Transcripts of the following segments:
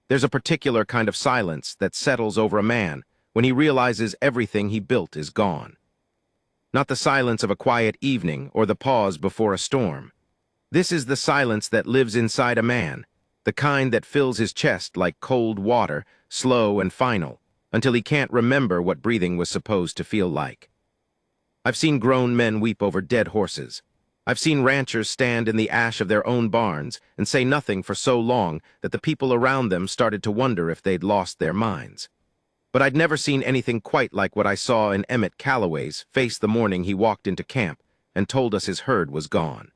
There's a particular kind of silence that settles over a man when he realizes everything he built is gone. Not the silence of a quiet evening or the pause before a storm. This is the silence that lives inside a man, the kind that fills his chest like cold water, slow and final, until he can't remember what breathing was supposed to feel like. I've seen grown men weep over dead horses. I've seen ranchers stand in the ash of their own barns and say nothing for so long that the people around them started to wonder if they'd lost their minds. But I'd never seen anything quite like what I saw in Emmett Calloway's face the morning he walked into camp and told us his herd was gone.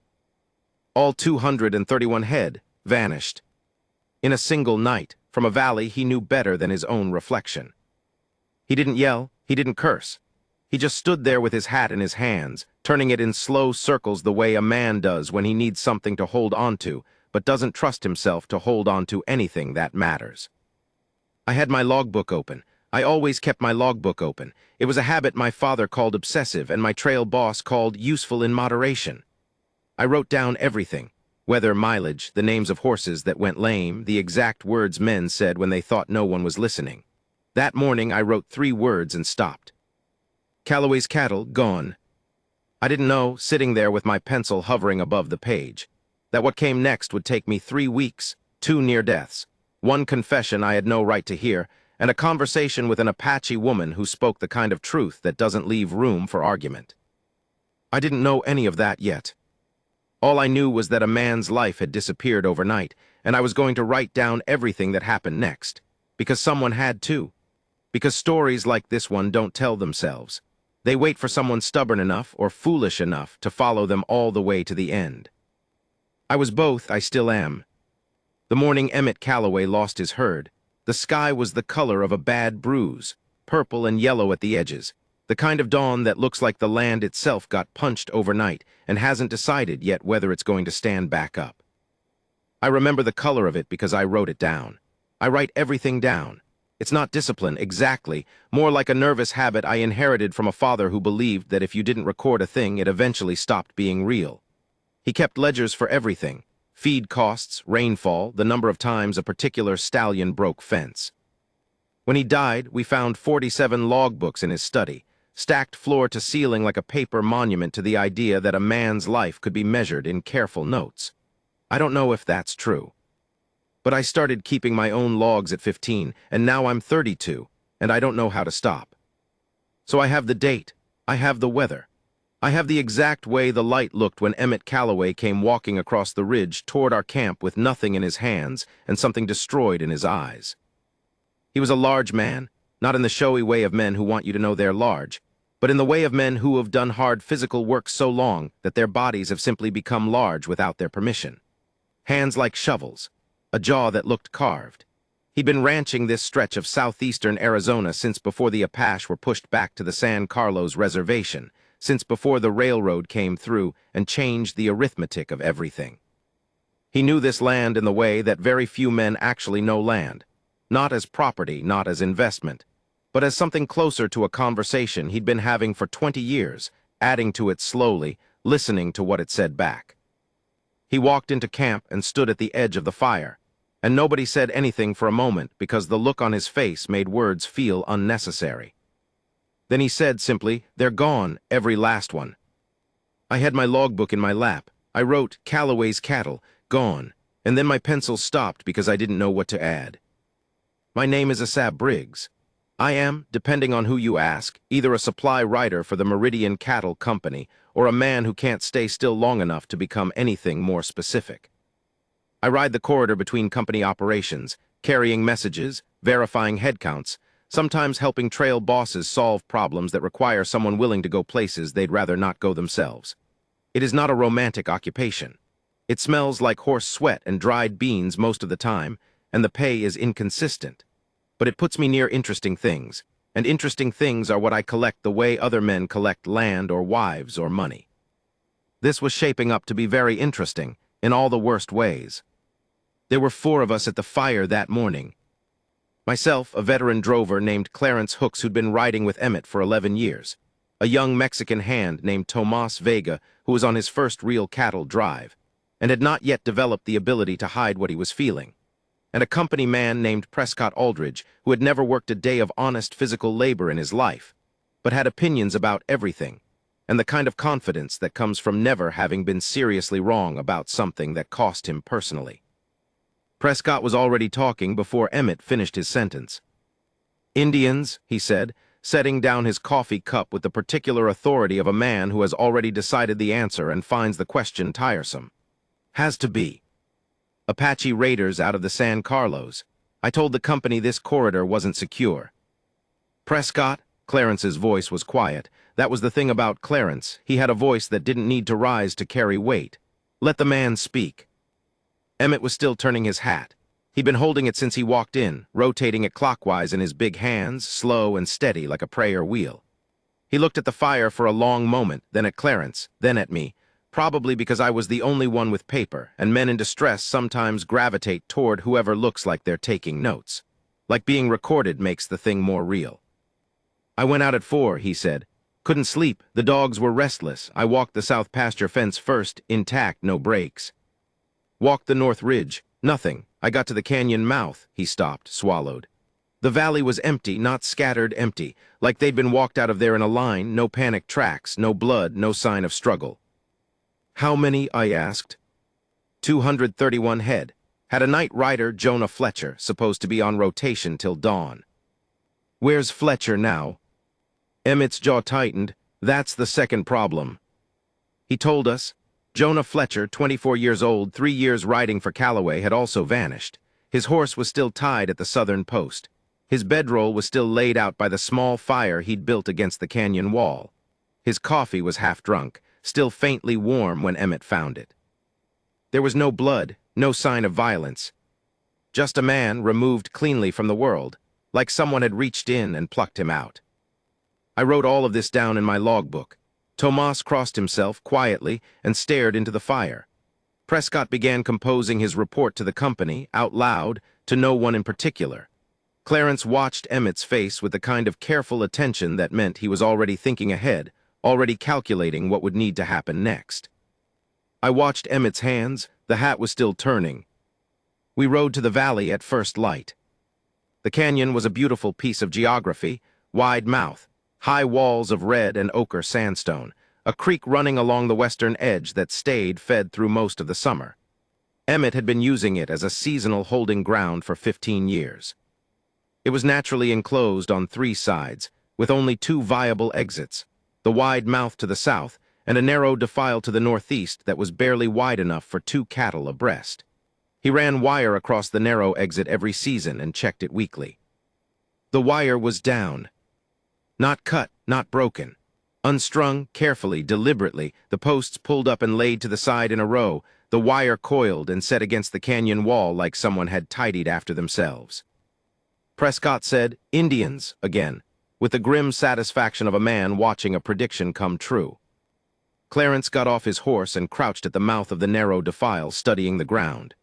All 231 head vanished. In a single night, from a valley he knew better than his own reflection. He didn't yell, he didn't curse. He just stood there with his hat in his hands, turning it in slow circles the way a man does when he needs something to hold onto, but doesn't trust himself to hold on to anything that matters. I had my logbook open. I always kept my logbook open. It was a habit my father called obsessive and my trail boss called useful in moderation. I wrote down everything: weather, mileage, the names of horses that went lame, the exact words men said when they thought no one was listening. That morning I wrote 3 words and stopped. Calloway's cattle gone. I didn't know, sitting there with my pencil hovering above the page, that what came next would take me 3 weeks, 2 near deaths, 1 confession I had no right to hear, and a conversation with an Apache woman who spoke the kind of truth that doesn't leave room for argument. I didn't know any of that yet. All I knew was that a man's life had disappeared overnight, and I was going to write down everything that happened next, because someone had to. Because stories like this one don't tell themselves. They wait for someone stubborn enough or foolish enough to follow them all the way to the end. I was both, I still am. The morning Emmett Calloway lost his herd, the sky was the color of a bad bruise, purple and yellow at the edges, the kind of dawn that looks like the land itself got punched overnight and hasn't decided yet whether it's going to stand back up. I remember the color of it because I wrote it down. I write everything down. It's not discipline, exactly, more like a nervous habit I inherited from a father who believed that if you didn't record a thing, it eventually stopped being real. He kept ledgers for everything: feed costs, rainfall, the number of times a particular stallion broke fence. When he died, we found 47 logbooks in his study, stacked floor to ceiling like a paper monument to the idea that a man's life could be measured in careful notes. I don't know if that's true. But I started keeping my own logs at 15, and now I'm 32, and I don't know how to stop. So I have the date, I have the weather. I have the exact way the light looked when Emmett Calloway came walking across the ridge toward our camp with nothing in his hands and something destroyed in his eyes. He was a large man, not in the showy way of men who want you to know they're large, but in the way of men who have done hard physical work so long that their bodies have simply become large without their permission. Hands like shovels, a jaw that looked carved. He'd been ranching this stretch of southeastern Arizona since before the Apache were pushed back to the San Carlos Reservation, since before the railroad came through and changed the arithmetic of everything. He knew this land in the way that very few men actually know land, not as property, not as investment, but as something closer to a conversation he'd been having for 20 years, adding to it slowly, listening to what it said back. He walked into camp and stood at the edge of the fire, and nobody said anything for a moment because the look on his face made words feel unnecessary. Then he said simply, "They're gone, every last one." I had my logbook in my lap. I wrote Calloway's cattle, gone, and then my pencil stopped because I didn't know what to add. My name is Asap Briggs. I am, depending on who you ask, either a supply rider for the Meridian Cattle Company or a man who can't stay still long enough to become anything more specific. I ride the corridor between company operations, carrying messages, verifying headcounts, sometimes helping trail bosses solve problems that require someone willing to go places they'd rather not go themselves. It is not a romantic occupation. It smells like horse sweat and dried beans most of the time, and the pay is inconsistent. But it puts me near interesting things, and interesting things are what I collect the way other men collect land or wives or money. This was shaping up to be very interesting, in all the worst ways. There were 4 of us at the fire that morning. Myself, a veteran drover named Clarence Hooks who'd been riding with Emmett for 11 years, a young Mexican hand named Tomas Vega who was on his first real cattle drive, and had not yet developed the ability to hide what he was feeling. and a company man named Prescott Aldridge, who had never worked a day of honest physical labor in his life, but had opinions about everything, and the kind of confidence that comes from never having been seriously wrong about something that cost him personally. Prescott was already talking before Emmett finished his sentence. "Indians," he said, setting down his coffee cup with the particular authority of a man who has already decided the answer and finds the question tiresome. "Has to be. Apache raiders out of the San Carlos. I told the company this corridor wasn't secure." "Prescott?" Clarence's voice was quiet. That was the thing about Clarence. He had a voice that didn't need to rise to carry weight. Let the man speak. Emmett was still turning his hat. He'd been holding it since he walked in, rotating it clockwise in his big hands, slow and steady like a prayer wheel. He looked at the fire for a long moment, then at Clarence, then at me, probably because I was the only one with paper, and men in distress sometimes gravitate toward whoever looks like they're taking notes. Like being recorded makes the thing more real. "I went out at 4, he said. "Couldn't sleep. The dogs were restless. I walked the south pasture fence first, intact, no breaks. Walked the north ridge. Nothing. I got to the canyon mouth." He stopped, swallowed. The valley was empty, not scattered, empty, like they'd been walked out of there in a line, no panic tracks, no blood, no sign of struggle. "How many?" I asked. 231 head. Had a night rider, Jonah Fletcher, supposed to be on rotation till dawn. "Where's Fletcher now?" Emmett's jaw tightened. "That's the second problem." He told us. Jonah Fletcher, 24 years old, 3 years riding for Callaway, had also vanished. His horse was still tied at the southern post. His bedroll was still laid out by the small fire he'd built against the canyon wall. His coffee was half drunk, still faintly warm when Emmett found it. There was no blood, no sign of violence. Just a man removed cleanly from the world, like someone had reached in and plucked him out. I wrote all of this down in my logbook. Tomas crossed himself quietly and stared into the fire. Prescott began composing his report to the company, out loud, to no one in particular. Clarence watched Emmett's face with the kind of careful attention that meant he was already thinking ahead, already calculating what would need to happen next. I watched Emmett's hands. The hat was still turning. We rode to the valley at first light. The canyon was a beautiful piece of geography, wide mouth, high walls of red and ochre sandstone, a creek running along the western edge that stayed fed through most of the summer. Emmett had been using it as a seasonal holding ground for 15 years. It was naturally enclosed on 3 sides, with only 2 viable exits, the wide mouth to the south and a narrow defile to the northeast that was barely wide enough for 2 cattle abreast. He ran wire across the narrow exit every season and checked it weekly. The wire was down. Not cut, not broken. Unstrung, carefully, deliberately, the posts pulled up and laid to the side in a row, the wire coiled and set against the canyon wall like someone had tidied after themselves. Prescott said, "Indians," again, with the grim satisfaction of a man watching a prediction come true. Clarence got off his horse and crouched at the mouth of the narrow defile, studying the ground.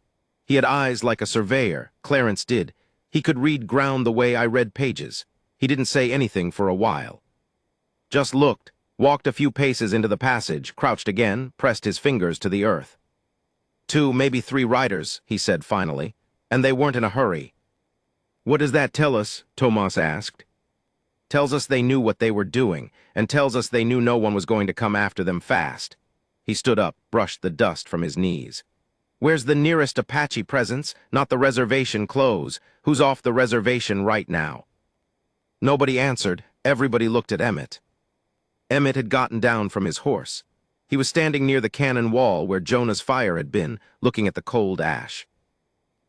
He had eyes like a surveyor, Clarence did. He could read ground the way I read pages. He didn't say anything for a while. Just looked, walked a few paces into the passage, crouched again, pressed his fingers to the earth. 2, maybe 3 riders, he said finally, and they weren't in a hurry. "What does that tell us?" Tomas asked. "Tells us they knew what they were doing, and tells us they knew no one was going to come after them fast." He stood up, brushed the dust from his knees. "Where's the nearest Apache presence? Not the reservation close. Who's off the reservation right now?" Nobody answered. Everybody looked at Emmett. Emmett had gotten down from his horse. He was standing near the cannon wall where Jonah's fire had been, looking at the cold ash.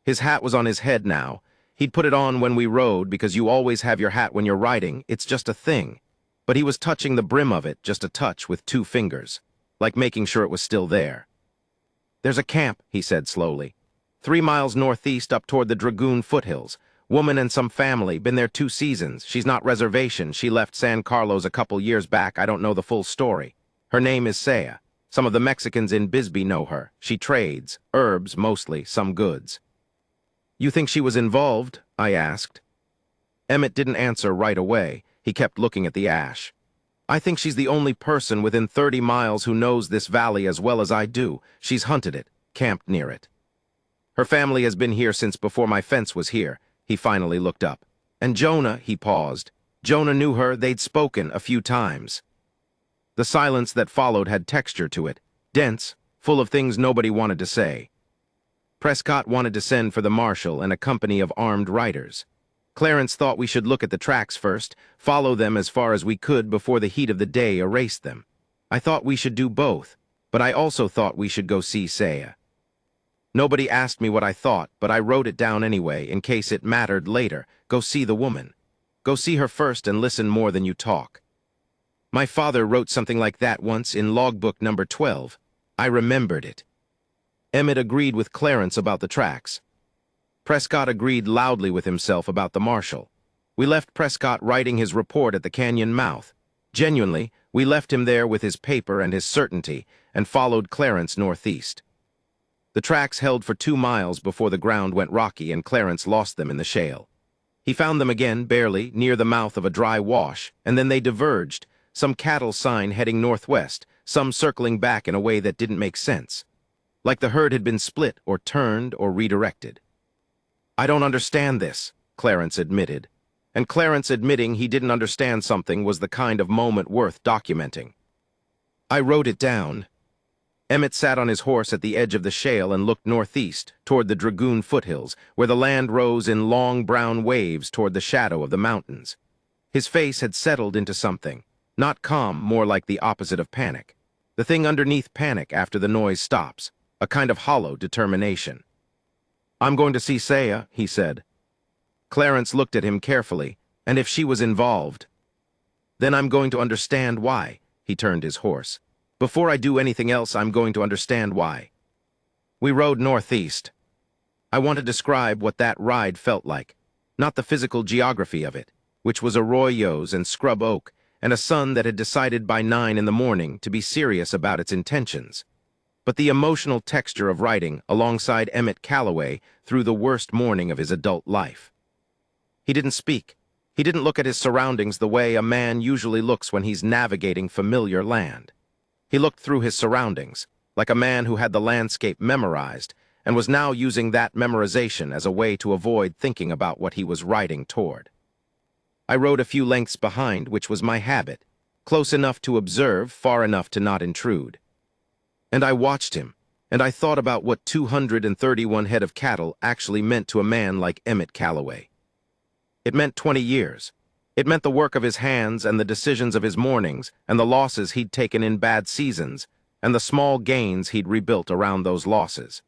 His hat was on his head now. He'd put it on when we rode because you always have your hat when you're riding. It's just a thing. But he was touching the brim of it, just a touch, with 2 fingers, like making sure it was still there. "There's a camp," he said slowly. 3 miles northeast up toward the Dragoon foothills. Woman and some family, been there 2 seasons. She's not reservation. She left San Carlos a couple years back. I don't know the full story. Her name is Saya. Some of the Mexicans in Bisbee know her. She trades, herbs mostly, some goods. "You think she was involved?" I asked. Emmett didn't answer right away. He kept looking at the ash. "I think she's the only person within 30 miles who knows this valley as well as I do. She's hunted it, camped near it." Her family has been here since before my fence was here." He finally looked up. "And Jonah," he paused. "Jonah knew her, they'd spoken a few times." The silence that followed had texture to it, dense, full of things nobody wanted to say. Prescott wanted to send for the marshal and a company of armed riders. Clarence thought we should look at the tracks first, follow them as far as we could before the heat of the day erased them. I thought we should do both, but I also thought we should go see Saya. Nobody asked me what I thought, but I wrote it down anyway, in case it mattered later. Go see the woman. Go see her first and listen more than you talk. My father wrote something like that once in logbook number 12. I remembered it. Emmett agreed with Clarence about the tracks. Prescott agreed loudly with himself about the marshal. We left Prescott writing his report at the canyon mouth. Genuinely, we left him there with his paper and his certainty and followed Clarence northeast. The tracks held for 2 miles before the ground went rocky and Clarence lost them in the shale. He found them again, barely, near the mouth of a dry wash, and then they diverged, some cattle sign heading northwest, some circling back in a way that didn't make sense. Like the herd had been split or turned or redirected. "I don't understand this," Clarence admitted. And Clarence admitting he didn't understand something was the kind of moment worth documenting. I wrote it down. Emmett sat on his horse at the edge of the shale and looked northeast, toward the Dragoon foothills, where the land rose in long brown waves toward the shadow of the mountains. His face had settled into something, not calm, more like the opposite of panic. The thing underneath panic after the noise stops, a kind of hollow determination. "I'm going to see Saya," he said. Clarence looked at him carefully, and if she was involved. "Then I'm going to understand why," he turned his horse. "Before I do anything else, I'm going to understand why." We rode northeast. I want to describe what that ride felt like, not the physical geography of it, which was arroyos and scrub oak, and a sun that had decided by 9 in the morning to be serious about its intentions, but the emotional texture of riding alongside Emmett Calloway through the worst morning of his adult life. He didn't speak. He didn't look at his surroundings the way a man usually looks when he's navigating familiar land. He looked through his surroundings, like a man who had the landscape memorized and was now using that memorization as a way to avoid thinking about what he was riding toward. I rode a few lengths behind, which was my habit, close enough to observe, far enough to not intrude. And I watched him, and I thought about what 231 head of cattle actually meant to a man like Emmett Calloway. It meant 20 years. It meant the work of his hands and the decisions of his mornings and the losses he'd taken in bad seasons and the small gains he'd rebuilt around those losses.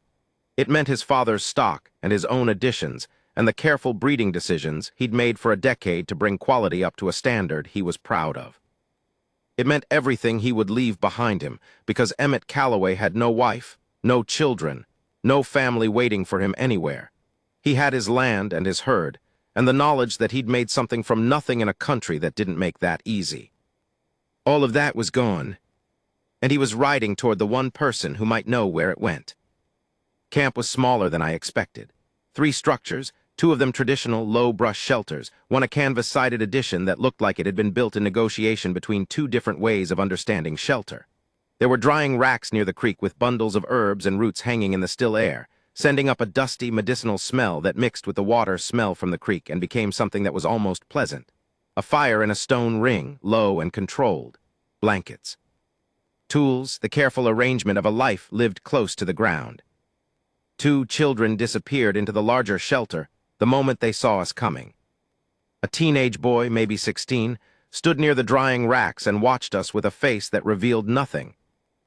It meant his father's stock and his own additions and the careful breeding decisions he'd made for a decade to bring quality up to a standard he was proud of. It meant everything he would leave behind him, because Emmett Calloway had no wife, no children, no family waiting for him anywhere. He had his land and his herd, and the knowledge that he'd made something from nothing in a country that didn't make that easy. All of that was gone, and he was riding toward the one person who might know where it went. Camp was smaller than I expected. 3 structures, 2 of them traditional low-brush shelters, one a canvas-sided addition that looked like it had been built in negotiation between 2 different ways of understanding shelter. There were drying racks near the creek with bundles of herbs and roots hanging in the still air, sending up a dusty, medicinal smell that mixed with the water smell from the creek and became something that was almost pleasant. A fire in a stone ring, low and controlled. Blankets. Tools, the careful arrangement of a life lived close to the ground. 2 children disappeared into the larger shelter the moment they saw us coming. A teenage boy, maybe 16, stood near the drying racks and watched us with a face that revealed nothing.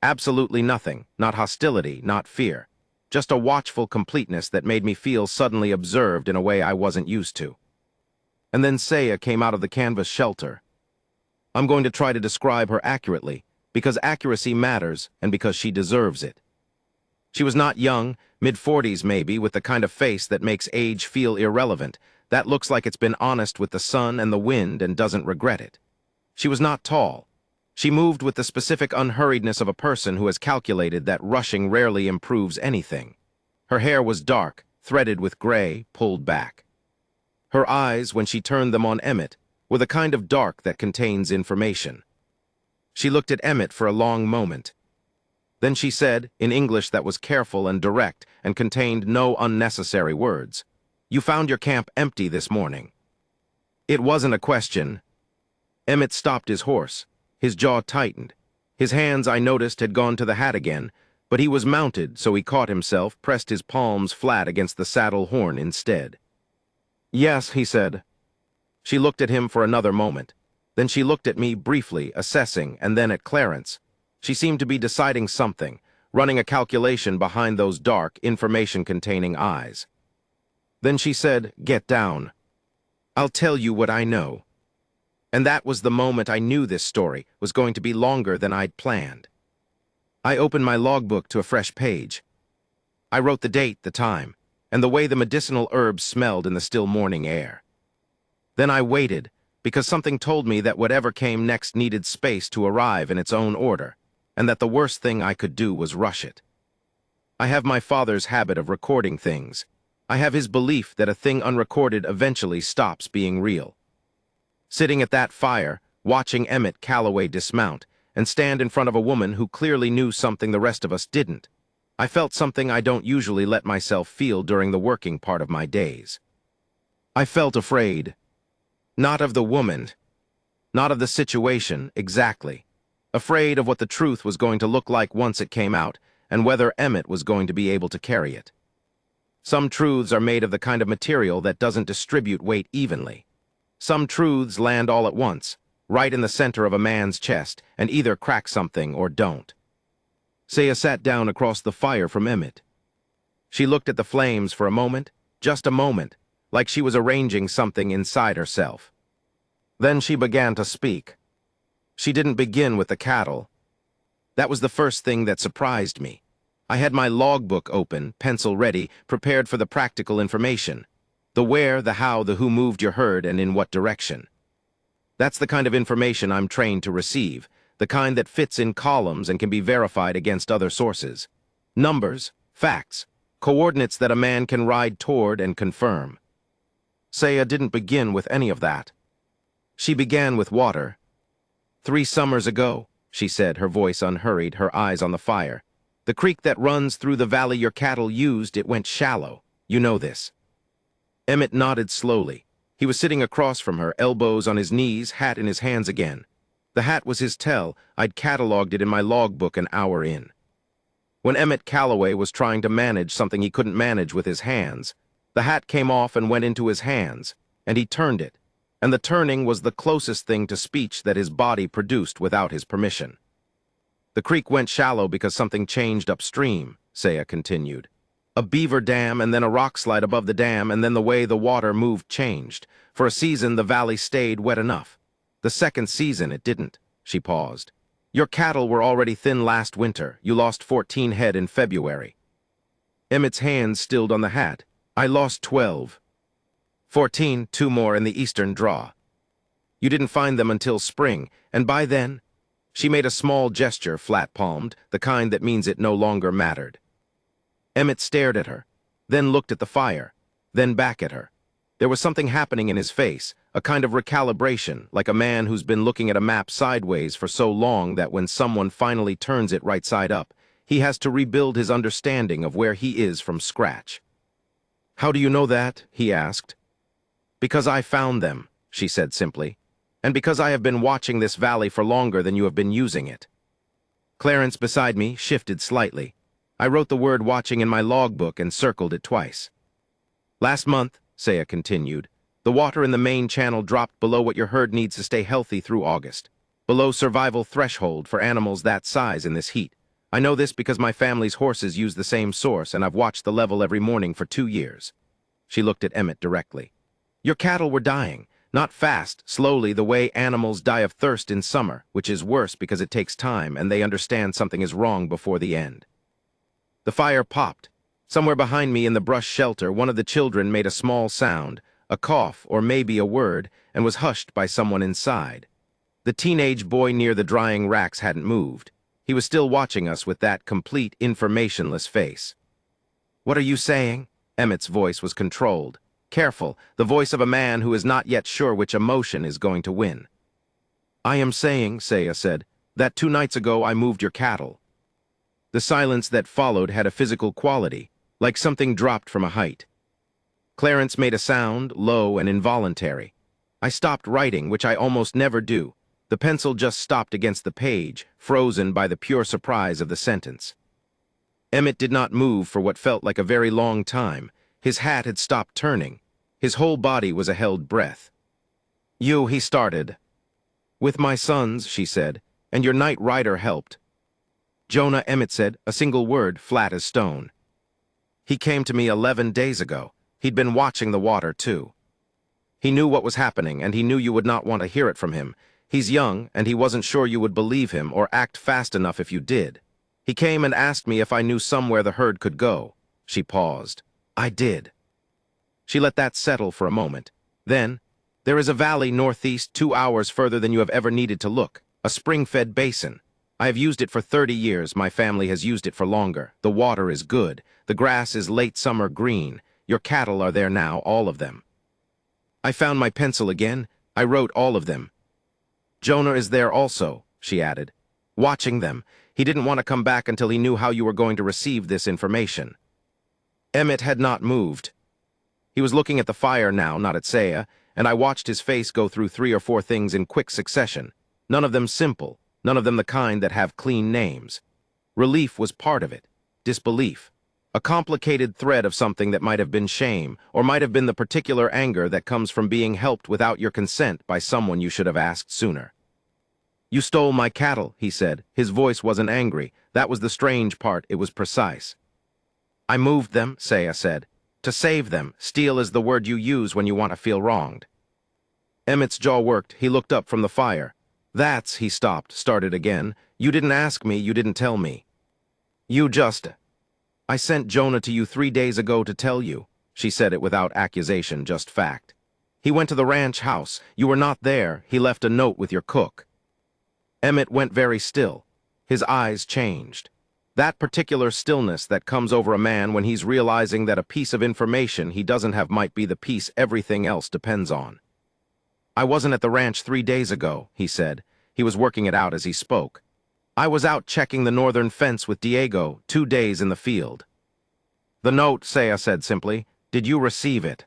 Absolutely nothing, not hostility, not fear. Just a watchful completeness that made me feel suddenly observed in a way I wasn't used to. And then Saya came out of the canvas shelter. I'm going to try to describe her accurately, because accuracy matters and because she deserves it. She was not young, mid-40s maybe, with the kind of face that makes age feel irrelevant, that looks like it's been honest with the sun and the wind and doesn't regret it. She was not tall. She moved with the specific unhurriedness of a person who has calculated that rushing rarely improves anything. Her hair was dark, threaded with gray, pulled back. Her eyes, when she turned them on Emmett, were the kind of dark that contains information. She looked at Emmett for a long moment. Then she said, in English that was careful and direct and contained no unnecessary words, "You found your camp empty this morning." It wasn't a question. Emmett stopped his horse. His jaw tightened. His hands, I noticed, had gone to the hat again, but he was mounted, so he caught himself, pressed his palms flat against the saddle horn instead. "Yes," he said. She looked at him for another moment. Then she looked at me briefly, assessing, and then at Clarence. She seemed to be deciding something, running a calculation behind those dark, information-containing eyes. Then she said, "Get down. I'll tell you what I know." And that was the moment I knew this story was going to be longer than I'd planned. I opened my logbook to a fresh page. I wrote the date, the time, and the way the medicinal herbs smelled in the still morning air. Then I waited, because something told me that whatever came next needed space to arrive in its own order, and that the worst thing I could do was rush it. I have my father's habit of recording things. I have his belief that a thing unrecorded eventually stops being real. Sitting at that fire, watching Emmett Calloway dismount, and stand in front of a woman who clearly knew something the rest of us didn't, I felt something I don't usually let myself feel during the working part of my days. I felt afraid. Not of the woman. Not of the situation, exactly. Afraid of what the truth was going to look like once it came out, and whether Emmett was going to be able to carry it. Some truths are made of the kind of material that doesn't distribute weight evenly. Some truths land all at once, right in the center of a man's chest, and either crack something or don't. Saya sat down across the fire from Emmett. She looked at the flames for a moment, just a moment, like she was arranging something inside herself. Then she began to speak. She didn't begin with the cattle. That was the first thing that surprised me. I had my logbook open, pencil ready, prepared for the practical information. The where, the how, the who moved your herd, and in what direction. That's the kind of information I'm trained to receive, the kind that fits in columns and can be verified against other sources. Numbers, facts, coordinates that a man can ride toward and confirm. Saya didn't begin with any of that. She began with water. 3 summers ago, she said, her voice unhurried, her eyes on the fire. The creek that runs through the valley your cattle used, it went shallow. You know this. Emmett nodded slowly. He was sitting across from her, elbows on his knees, hat in his hands again. The hat was his tell. I'd cataloged it in my logbook an hour in. When Emmett Calloway was trying to manage something he couldn't manage with his hands, the hat came off and went into his hands, and he turned it, and the turning was the closest thing to speech that his body produced without his permission. The creek went shallow because something changed upstream, Saya continued. A beaver dam and then a rock slide above the dam, and then the way the water moved changed. For a season, the valley stayed wet enough. The second season, it didn't. She paused. Your cattle were already thin last winter. You lost 14 head in February. Emmett's hands stilled on the hat. I lost 12. 14, 2 more in the eastern draw. You didn't find them until spring, and by then, she made a small gesture, flat-palmed, the kind that means it no longer mattered. Emmett stared at her, then looked at the fire, then back at her. There was something happening in his face, a kind of recalibration, like a man who's been looking at a map sideways for so long that when someone finally turns it right side up, he has to rebuild his understanding of where he is from scratch. How do you know that? He asked. Because I found them, she said simply, and because I have been watching this valley for longer than you have been using it. Clarence beside me shifted slightly. I wrote the word watching in my logbook and circled it twice. Last month, Saya continued, the water in the main channel dropped below what your herd needs to stay healthy through August, below survival threshold for animals that size in this heat. I know this because my family's horses use the same source, and I've watched the level every morning for 2 years. She looked at Emmett directly. Your cattle were dying, not fast, slowly, the way animals die of thirst in summer, which is worse because it takes time and they understand something is wrong before the end. The fire popped. Somewhere behind me in the brush shelter, one of the children made a small sound, a cough or maybe a word, and was hushed by someone inside. The teenage boy near the drying racks hadn't moved. He was still watching us with that complete, informationless face. What are you saying? Emmett's voice was controlled, careful, the voice of a man who is not yet sure which emotion is going to win. I am saying, Saya said, that 2 nights ago I moved your cattle. The silence that followed had a physical quality, like something dropped from a height. Clarence made a sound, low and involuntary. I stopped writing, which I almost never do. The pencil just stopped against the page, frozen by the pure surprise of the sentence. Emmett did not move for what felt like a very long time. His hat had stopped turning. His whole body was a held breath. "You," he started. "With my sons," she said, "and your night rider helped." "Jonah," Emmett said, a single word, flat as stone. "He came to me 11 days ago. He'd been watching the water, too. He knew what was happening, and he knew you would not want to hear it from him. He's young, and he wasn't sure you would believe him or act fast enough if you did. He came and asked me if I knew somewhere the herd could go." She paused. "I did." She let that settle for a moment. Then, "There is a valley northeast 2 hours further than you have ever needed to look, a spring-fed basin. I have used it for 30 years. My family has used it for longer. The water is good. The grass is late summer green. Your cattle are there now, all of them." I found my pencil again. I wrote all of them. "Jonah is there also," she added. "Watching them. He didn't want to come back until he knew how you were going to receive this information." Emmett had not moved. He was looking at the fire now, not at Saya, and I watched his face go through 3 or 4 things in quick succession, none of them simple, none of them the kind that have clean names. Relief was part of it, disbelief. A complicated thread of something that might have been shame, or might have been the particular anger that comes from being helped without your consent by someone you should have asked sooner. "You stole my cattle," he said. His voice wasn't angry. That was the strange part. It was precise. "I moved them," Saya said. "To save them. Steal is the word you use when you want to feel wronged." Emmett's jaw worked. He looked up from the fire. "That's," he stopped, started again. "You didn't ask me, you didn't tell me. You just... I sent Jonah to you 3 days ago to tell you." She said it without accusation, just fact. "He went to the ranch house. You were not there. He left a note with your cook." Emmett went very still. His eyes changed. That particular stillness that comes over a man when he's realizing that a piece of information he doesn't have might be the piece everything else depends on. "I wasn't at the ranch 3 days ago," he said. He was working it out as he spoke. "I was out checking the northern fence with Diego, 2 days in the field." "The note," Saya said simply. "Did you receive it?"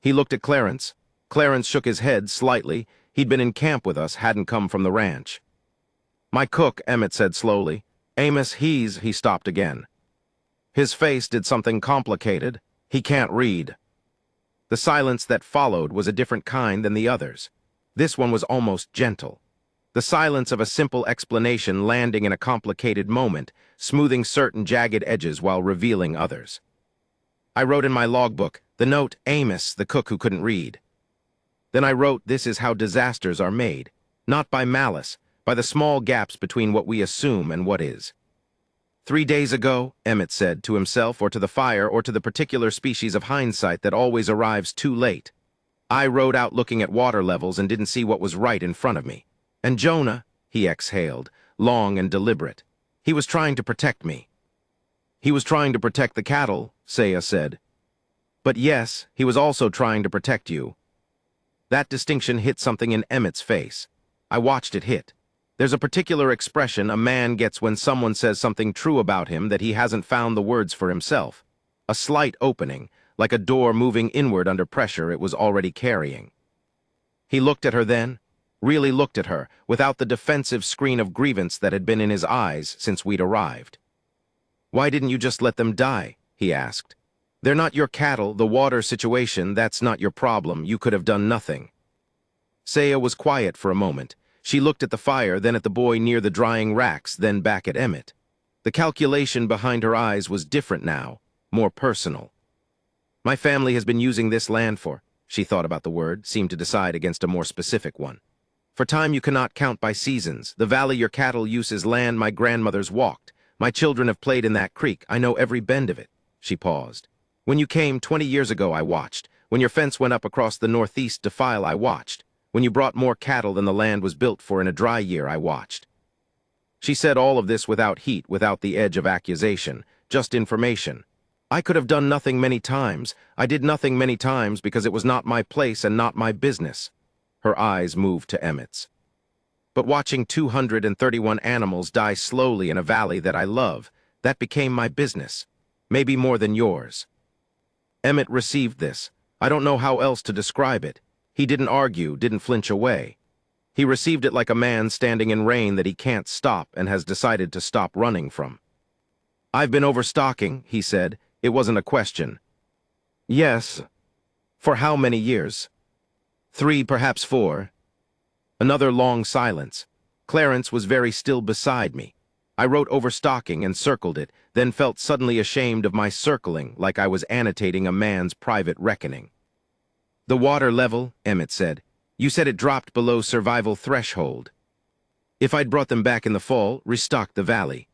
He looked at Clarence. Clarence shook his head slightly. He'd been in camp with us, hadn't come from the ranch. "My cook," Emmett said slowly. "Amos, he stopped again. His face did something complicated. He can't read." The silence that followed was a different kind than the others. This one was almost gentle. The silence of a simple explanation landing in a complicated moment, smoothing certain jagged edges while revealing others. I wrote in my logbook, the note, "Amos, the cook who couldn't read." Then I wrote, "This is how disasters are made. Not by malice, by the small gaps between what we assume and what is." 3 days ago, Emmett said, to himself or to the fire or to the particular species of hindsight that always arrives too late. I rode out looking at water levels and didn't see what was right in front of me. And Jonah, he exhaled, long and deliberate. He was trying to protect me. "He was trying to protect the cattle," Saya said. "But yes, he was also trying to protect you." That distinction hit something in Emmett's face. I watched it hit. There's a particular expression a man gets when someone says something true about him that he hasn't found the words for himself. A slight opening, like a door moving inward under pressure it was already carrying. He looked at her then, really looked at her, without the defensive screen of grievance that had been in his eyes since we'd arrived. "Why didn't you just let them die?" he asked. "They're not your cattle, the water situation, that's not your problem. You could have done nothing." Saya was quiet for a moment. She looked at the fire, then at the boy near the drying racks, then back at Emmett. The calculation behind her eyes was different now, more personal. "My family has been using this land for," she thought about the word, seemed to decide against a more specific one. "For time you cannot count by seasons. The valley your cattle use is land my grandmothers walked. My children have played in that creek. I know every bend of it." She paused. "When you came 20 years ago, I watched. When your fence went up across the northeast defile, I watched. When you brought more cattle than the land was built for in a dry year, I watched." She said all of this without heat, without the edge of accusation, just information. I could have done nothing many times. I did nothing many times because it was not my place and not my business. Her eyes moved to Emmett's. But watching 231 animals die slowly in a valley that I love, that became my business. Maybe more than yours. Emmett received this. I don't know how else to describe it. He didn't argue, didn't flinch away. He received it like a man standing in rain that he can't stop and has decided to stop running from. I've been overstocking, he said. It wasn't a question. Yes. For how many years? 3, perhaps 4. Another long silence. Clarence was very still beside me. I wrote overstocking and circled it, then felt suddenly ashamed of my circling like I was annotating a man's private reckoning. The water level, Emmett said. You said it dropped below survival threshold. If I'd brought them back in the fall, restocked the valley.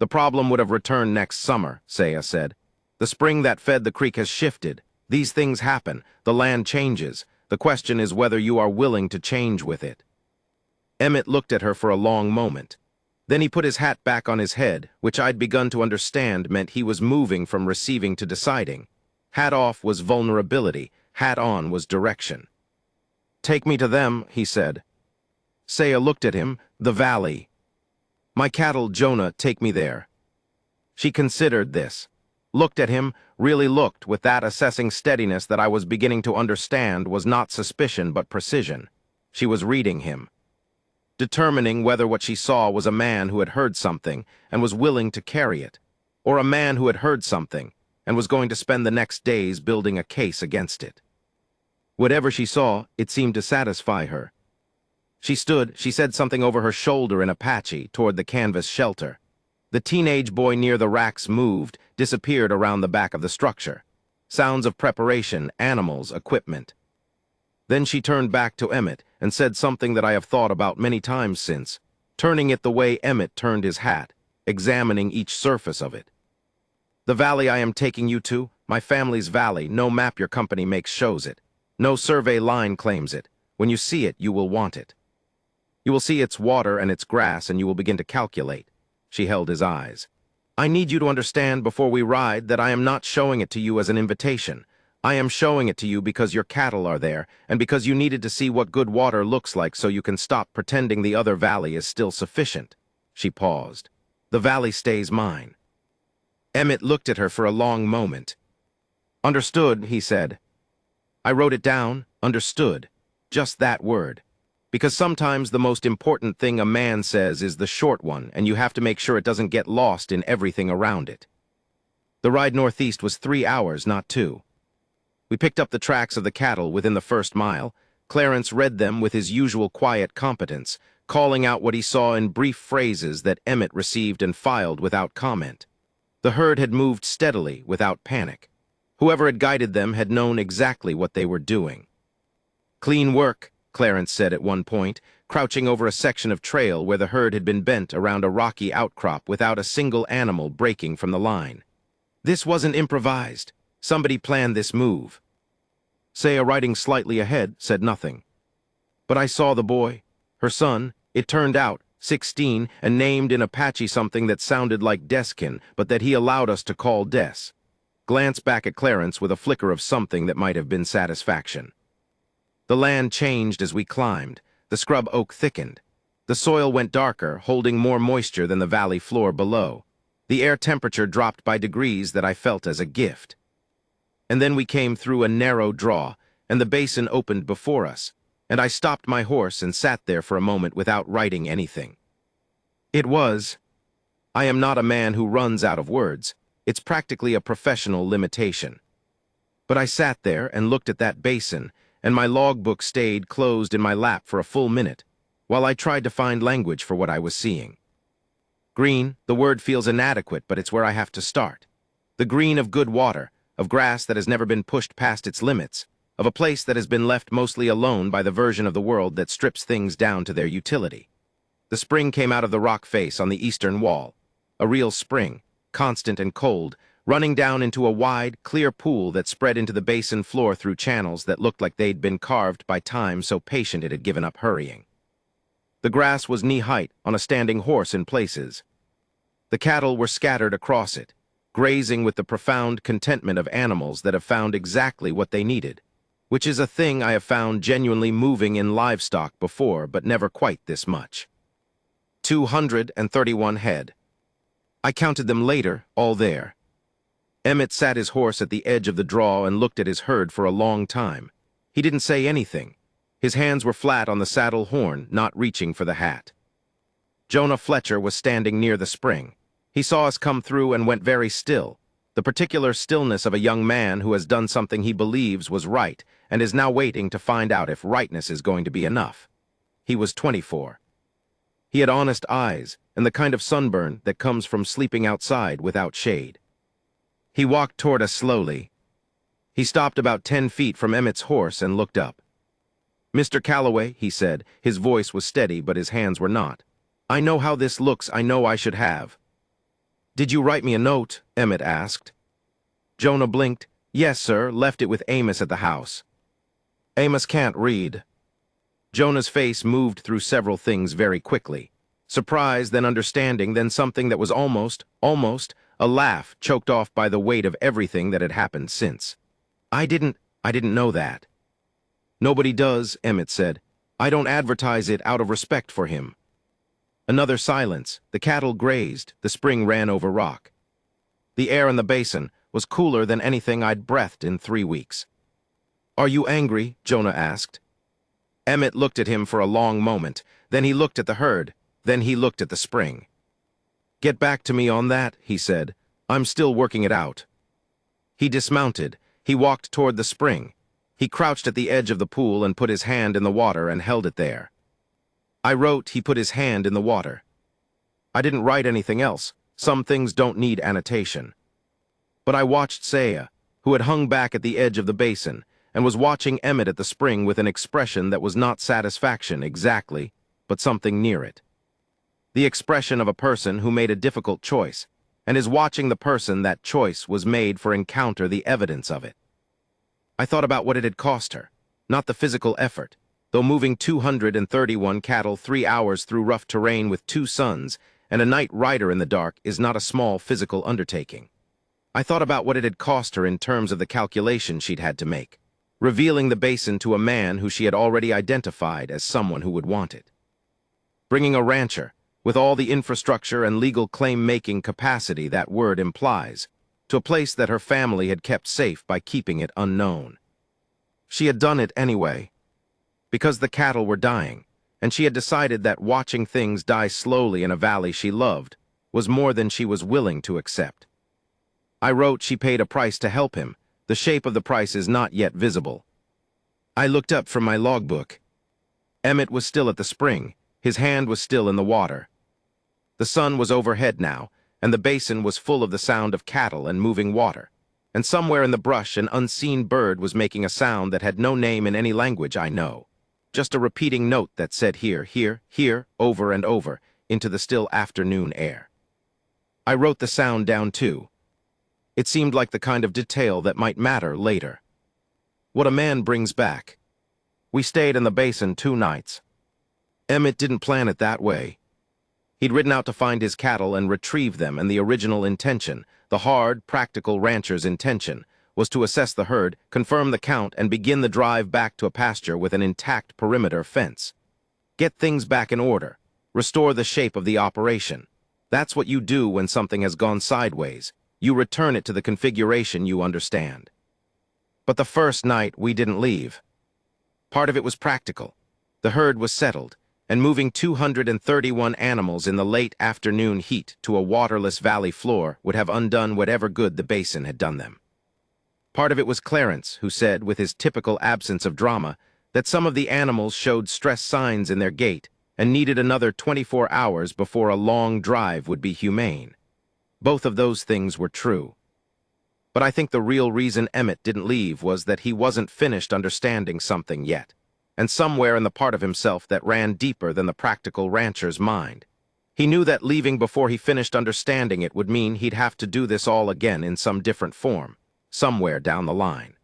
The problem would have returned next summer, Saya said. The spring that fed the creek has shifted. These things happen. The land changes. The question is whether you are willing to change with it. Emmett looked at her for a long moment. Then he put his hat back on his head, which I'd begun to understand meant he was moving from receiving to deciding. Hat off was vulnerability. Hat on was direction. Take me to them, he said. Saya looked at him. The valley. My cattle, Jonah, take me there. She considered this. Looked at him, really looked with that assessing steadiness that I was beginning to understand was not suspicion but precision. She was reading him. Determining whether what she saw was a man who had heard something and was willing to carry it, or a man who had heard something and was going to spend the next days building a case against it. Whatever she saw, it seemed to satisfy her. She stood, she said something over her shoulder in Apache toward the canvas shelter. The teenage boy near the racks moved, disappeared around the back of the structure. Sounds of preparation, animals, equipment. Then she turned back to Emmett and said something that I have thought about many times since, turning it the way Emmett turned his hat, examining each surface of it. The valley I am taking you to, my family's valley, no map your company makes shows it. No survey line claims it. When you see it, you will want it. You will see its water and its grass, and you will begin to calculate. She held his eyes. I need you to understand before we ride that I am not showing it to you as an invitation. I am showing it to you because your cattle are there, and because you needed to see what good water looks like so you can stop pretending the other valley is still sufficient. She paused. The valley stays mine. Emmett looked at her for a long moment. Understood, he said. I wrote it down, understood. Just that word. Because sometimes the most important thing a man says is the short one, and you have to make sure it doesn't get lost in everything around it. The ride northeast was 3 hours, not 2. We picked up the tracks of the cattle within the first mile. Clarence read them with his usual quiet competence, calling out what he saw in brief phrases that Emmett received and filed without comment. The herd had moved steadily, without panic. Whoever had guided them had known exactly what they were doing. Clean work, Clarence said at one point, crouching over a section of trail where the herd had been bent around a rocky outcrop without a single animal breaking from the line. This wasn't improvised. Somebody planned this move. Saya, riding slightly ahead, said nothing. But I saw the boy, her son, it turned out, 16, and named in Apache something that sounded like Deskin, but that he allowed us to call Des. Glanced back at Clarence with a flicker of something that might have been satisfaction. The land changed as we climbed. The scrub oak thickened. The soil went darker, holding more moisture than the valley floor below. The air temperature dropped by degrees that I felt as a gift. And then we came through a narrow draw, and the basin opened before us, and I stopped my horse and sat there for a moment without writing anything. I am not a man who runs out of words. It's practically a professional limitation. But I sat there and looked at that basin, and my logbook stayed closed in my lap for a full minute, while I tried to find language for what I was seeing. Green, the word feels inadequate, but it's where I have to start. The green of good water, of grass that has never been pushed past its limits, of a place that has been left mostly alone by the version of the world that strips things down to their utility. The spring came out of the rock face on the eastern wall, a real spring, constant and cold, running down into a wide, clear pool that spread into the basin floor through channels that looked like they'd been carved by time so patient it had given up hurrying. The grass was knee-height on a standing horse in places. The cattle were scattered across it, grazing with the profound contentment of animals that have found exactly what they needed, which is a thing I have found genuinely moving in livestock before, but never quite this much. 231 head. I counted them later, all there. Emmett sat his horse at the edge of the draw and looked at his herd for a long time. He didn't say anything. His hands were flat on the saddle horn, not reaching for the hat. Jonah Fletcher was standing near the spring. He saw us come through and went very still, the particular stillness of a young man who has done something he believes was right and is now waiting to find out if rightness is going to be enough. He was 24. He had honest eyes and the kind of sunburn that comes from sleeping outside without shade. He walked toward us slowly. He stopped about 10 feet from Emmett's horse and looked up. "Mr. Calloway," he said. His voice was steady, but his hands were not. "I know how this looks. I know I should have." "Did you write me a note?" Emmett asked. Jonah blinked. "Yes, sir. Left it with Amos at the house." "Amos can't read." Jonah's face moved through several things very quickly. Surprise, then understanding, then something that was almost, a laugh choked off by the weight of everything that had happened since. I didn't know that." "Nobody does," Emmett said. "I don't advertise it out of respect for him." Another silence. The cattle grazed. The spring ran over rock. The air in the basin was cooler than anything I'd breathed in 3 weeks. "Are you angry?" Jonah asked. Emmett looked at him for a long moment. Then he looked at the herd. Then he looked at the spring. "Get back to me on that," he said. "I'm still working it out." He dismounted. He walked toward the spring. He crouched at the edge of the pool and put his hand in the water and held it there. I wrote he put his hand in the water. I didn't write anything else. Some things don't need annotation. But I watched Saya, who had hung back at the edge of the basin, and was watching Emmett at the spring with an expression that was not satisfaction exactly, but something near it. The expression of a person who made a difficult choice, and is watching the person that choice was made for encounter the evidence of it. I thought about what it had cost her, not the physical effort, though moving 231 cattle 3 hours through rough terrain with 2 sons and a night rider in the dark is not a small physical undertaking. I thought about what it had cost her in terms of the calculation she'd had to make, revealing the basin to a man who she had already identified as someone who would want it. Bringing a rancher, with all the infrastructure and legal claim-making capacity that word implies, to a place that her family had kept safe by keeping it unknown. She had done it anyway, because the cattle were dying, and she had decided that watching things die slowly in a valley she loved was more than she was willing to accept. I wrote she paid a price to help him. The shape of the price is not yet visible. I looked up from my logbook. Emmett was still at the spring. His hand was still in the water. The sun was overhead now, and the basin was full of the sound of cattle and moving water, and somewhere in the brush an unseen bird was making a sound that had no name in any language I know, just a repeating note that said here, here, here, over and over, into the still afternoon air. I wrote the sound down too. It seemed like the kind of detail that might matter later. What a man brings back. We stayed in the basin 2 nights. Emmett didn't plan it that way. He'd ridden out to find his cattle and retrieve them, and the original intention, the hard, practical rancher's intention, was to assess the herd, confirm the count, and begin the drive back to a pasture with an intact perimeter fence. Get things back in order. Restore the shape of the operation. That's what you do when something has gone sideways. You return it to the configuration you understand. But the first night, we didn't leave. Part of it was practical. The herd was settled, and moving 231 animals in the late afternoon heat to a waterless valley floor would have undone whatever good the basin had done them. Part of it was Clarence, who said, with his typical absence of drama, that some of the animals showed stress signs in their gait and needed another 24 hours before a long drive would be humane. Both of those things were true. But I think the real reason Emmett didn't leave was that he wasn't finished understanding something yet, and somewhere in the part of himself that ran deeper than the practical rancher's mind. He knew that leaving before he finished understanding it would mean he'd have to do this all again in some different form, somewhere down the line.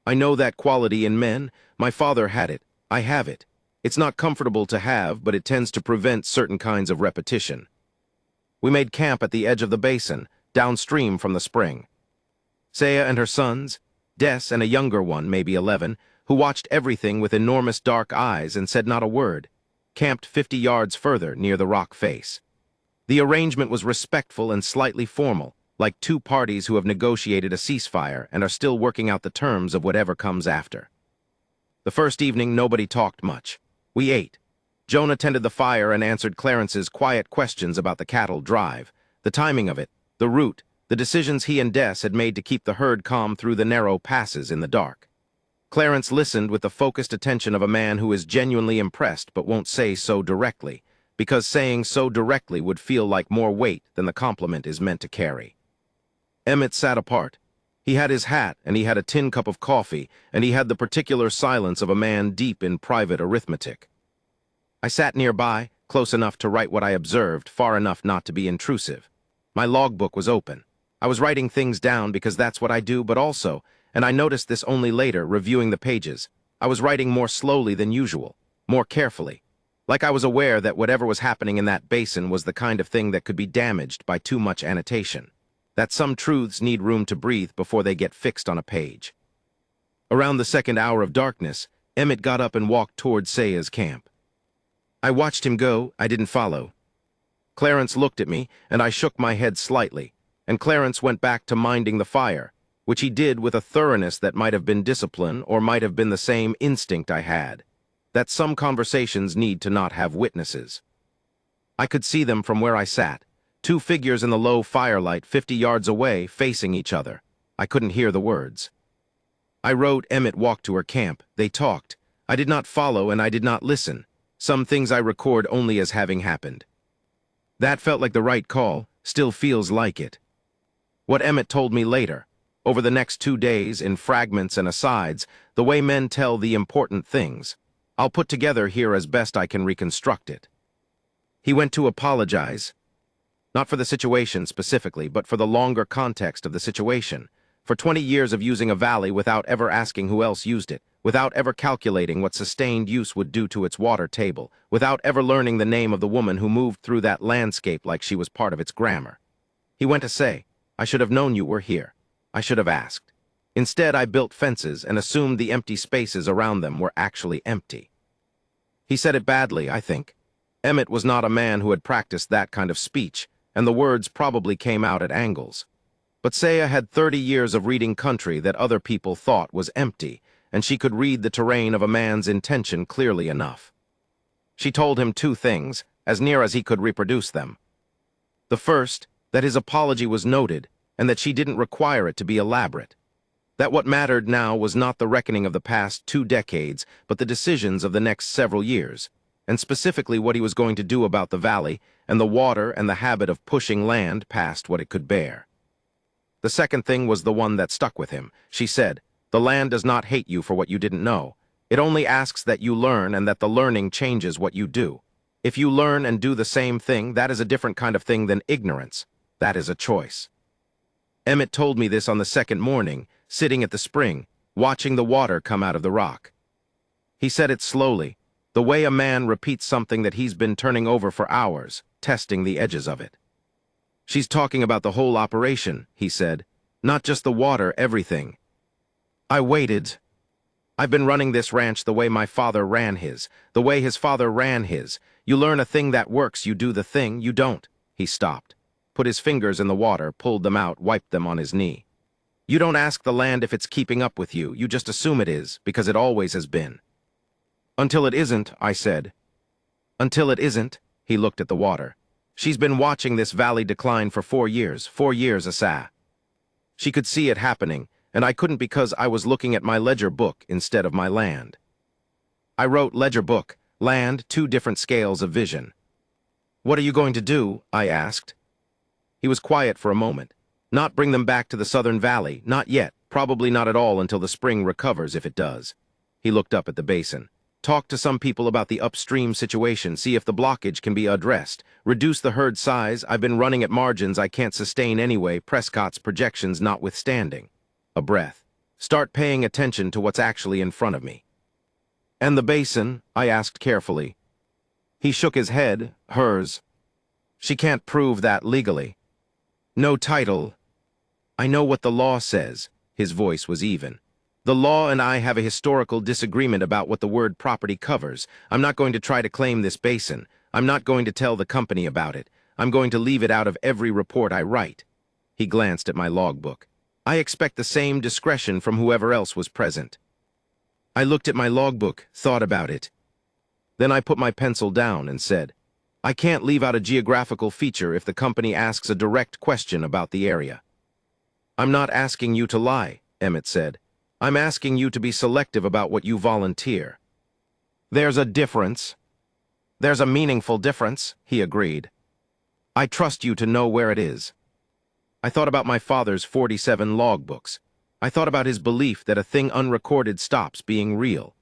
I know that quality in men. My father had it. I have it. It's not comfortable to have, but it tends to prevent certain kinds of repetition. We made camp at the edge of the basin, downstream from the spring. Saya and her sons, Des and a younger one, maybe 11, who watched everything with enormous dark eyes and said not a word, camped 50 yards further near the rock face. The arrangement was respectful and slightly formal, like two parties who have negotiated a ceasefire and are still working out the terms of whatever comes after. The first evening, nobody talked much. We ate. Joan attended the fire and answered Clarence's quiet questions about the cattle drive, the timing of it, the route, the decisions he and Des had made to keep the herd calm through the narrow passes in the dark. Clarence listened with the focused attention of a man who is genuinely impressed but won't say so directly, because saying so directly would feel like more weight than the compliment is meant to carry. Emmett sat apart. He had his hat, and he had a tin cup of coffee, and he had the particular silence of a man deep in private arithmetic. I sat nearby, close enough to write what I observed, far enough not to be intrusive. My logbook was open. I was writing things down because that's what I do, but also, and I noticed this only later, reviewing the pages, I was writing more slowly than usual, more carefully, like I was aware that whatever was happening in that basin was the kind of thing that could be damaged by too much annotation, that some truths need room to breathe before they get fixed on a page. Around the second hour of darkness, Emmett got up and walked toward Saya's camp. I watched him go. I didn't follow. Clarence looked at me, and I shook my head slightly, and Clarence went back to minding the fire, which he did with a thoroughness that might have been discipline or might have been the same instinct I had, that some conversations need to not have witnesses. I could see them from where I sat, two figures in the low firelight 50 yards away facing each other. I couldn't hear the words. I wrote Emmett walked to her camp. They talked. I did not follow and I did not listen. Some things I record only as having happened. That felt like the right call, still feels like it. What Emmett told me later, over the next 2 days, in fragments and asides, the way men tell the important things, I'll put together here as best I can reconstruct it. He went to apologize, not for the situation specifically, but for the longer context of the situation, for 20 years of using a valley without ever asking who else used it, without ever calculating what sustained use would do to its water table, without ever learning the name of the woman who moved through that landscape like she was part of its grammar. He went to say, I should have known you were here. I should have asked. Instead, I built fences and assumed the empty spaces around them were actually empty. He said it badly, I think. Emmett was not a man who had practiced that kind of speech, and the words probably came out at angles. But Saya had 30 years of reading country that other people thought was empty, and she could read the terrain of a man's intention clearly enough. She told him 2 things, as near as he could reproduce them. The first, that his apology was noted, and that she didn't require it to be elaborate. That what mattered now was not the reckoning of the past 2 decades, but the decisions of the next several years, and specifically what he was going to do about the valley and the water and the habit of pushing land past what it could bear. The second thing was the one that stuck with him. She said, the land does not hate you for what you didn't know. It only asks that you learn and that the learning changes what you do. If you learn and do the same thing, that is a different kind of thing than ignorance. That is a choice. Emmett told me this on the second morning, sitting at the spring, watching the water come out of the rock. He said it slowly, the way a man repeats something that he's been turning over for hours, testing the edges of it. She's talking about the whole operation, he said, not just the water, everything. I waited. I've been running this ranch the way my father ran his, the way his father ran his. You learn a thing that works, you do the thing, you don't. He stopped, put his fingers in the water, pulled them out, wiped them on his knee. You don't ask the land if it's keeping up with you, you just assume it is, because it always has been. Until it isn't, I said. Until it isn't, he looked at the water. She's been watching this valley decline for 4 years, 4 years, Asa. She could see it happening, and I couldn't because I was looking at my ledger book instead of my land. I wrote ledger book, land, 2 different scales of vision. What are you going to do? I asked. He was quiet for a moment. Not bring them back to the southern valley, not yet, probably not at all until the spring recovers if it does. He looked up at the basin. Talk to some people about the upstream situation, see if the blockage can be addressed. Reduce the herd size. I've been running at margins I can't sustain anyway, Prescott's projections notwithstanding. A breath. Start paying attention to what's actually in front of me. And the basin? I asked carefully. He shook his head, hers. She can't prove that legally. No title. I know what the law says. His voice was even. The law and I have a historical disagreement about what the word property covers. I'm not going to try to claim this basin. I'm not going to tell the company about it. I'm going to leave it out of every report I write." He glanced at my logbook. "I expect the same discretion from whoever else was present." I looked at my logbook, thought about it. Then I put my pencil down and said, "I can't leave out a geographical feature if the company asks a direct question about the area." "I'm not asking you to lie," Emmett said. "I'm asking you to be selective about what you volunteer." "There's a difference." "There's a meaningful difference," he agreed. "I trust you to know where it is." I thought about my father's 47 logbooks. I thought about his belief that a thing unrecorded stops being real.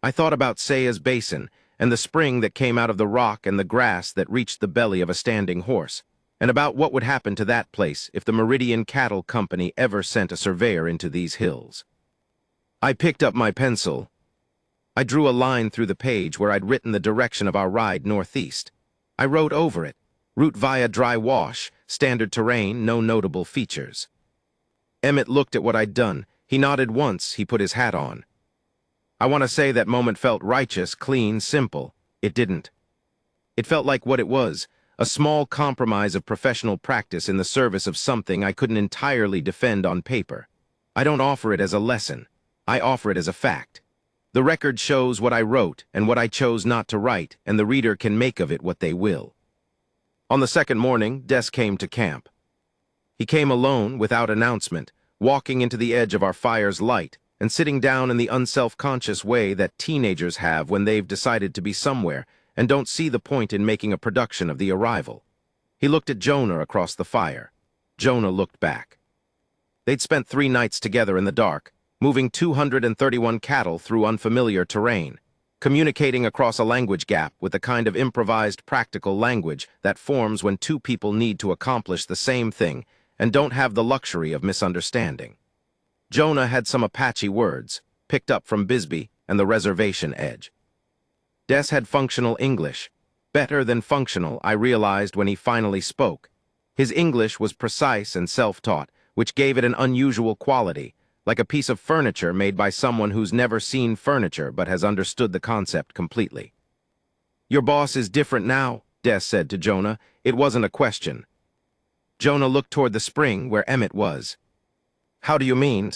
I thought about Saya's basin and the spring that came out of the rock and the grass that reached the belly of a standing horse, and about what would happen to that place if the Meridian Cattle Company ever sent a surveyor into these hills. I picked up my pencil. I drew a line through the page where I'd written the direction of our ride northeast. I wrote over it, route via dry wash, standard terrain, no notable features. Emmett looked at what I'd done. He nodded once, he put his hat on. I want to say that moment felt righteous, clean, simple. It didn't. It felt like what it was, a small compromise of professional practice in the service of something I couldn't entirely defend on paper. I don't offer it as a lesson. I offer it as a fact. The record shows what I wrote and what I chose not to write, and the reader can make of it what they will. On the second morning, Des came to camp. He came alone, without announcement, walking into the edge of our fire's light and sitting down in the unself-conscious way that teenagers have when they've decided to be somewhere and don't see the point in making a production of the arrival. He looked at Jonah across the fire. Jonah looked back. They'd spent 3 nights together in the dark, moving 231 cattle through unfamiliar terrain, communicating across a language gap with the kind of improvised practical language that forms when 2 people need to accomplish the same thing and don't have the luxury of misunderstanding. Jonah had some Apache words, picked up from Bisbee and the reservation edge. Des had functional English. Better than functional, I realized when he finally spoke. His English was precise and self-taught, which gave it an unusual quality, like a piece of furniture made by someone who's never seen furniture but has understood the concept completely. "Your boss is different now," Des said to Jonah. It wasn't a question. Jonah looked toward the spring where Emmett was. "How do you mean?"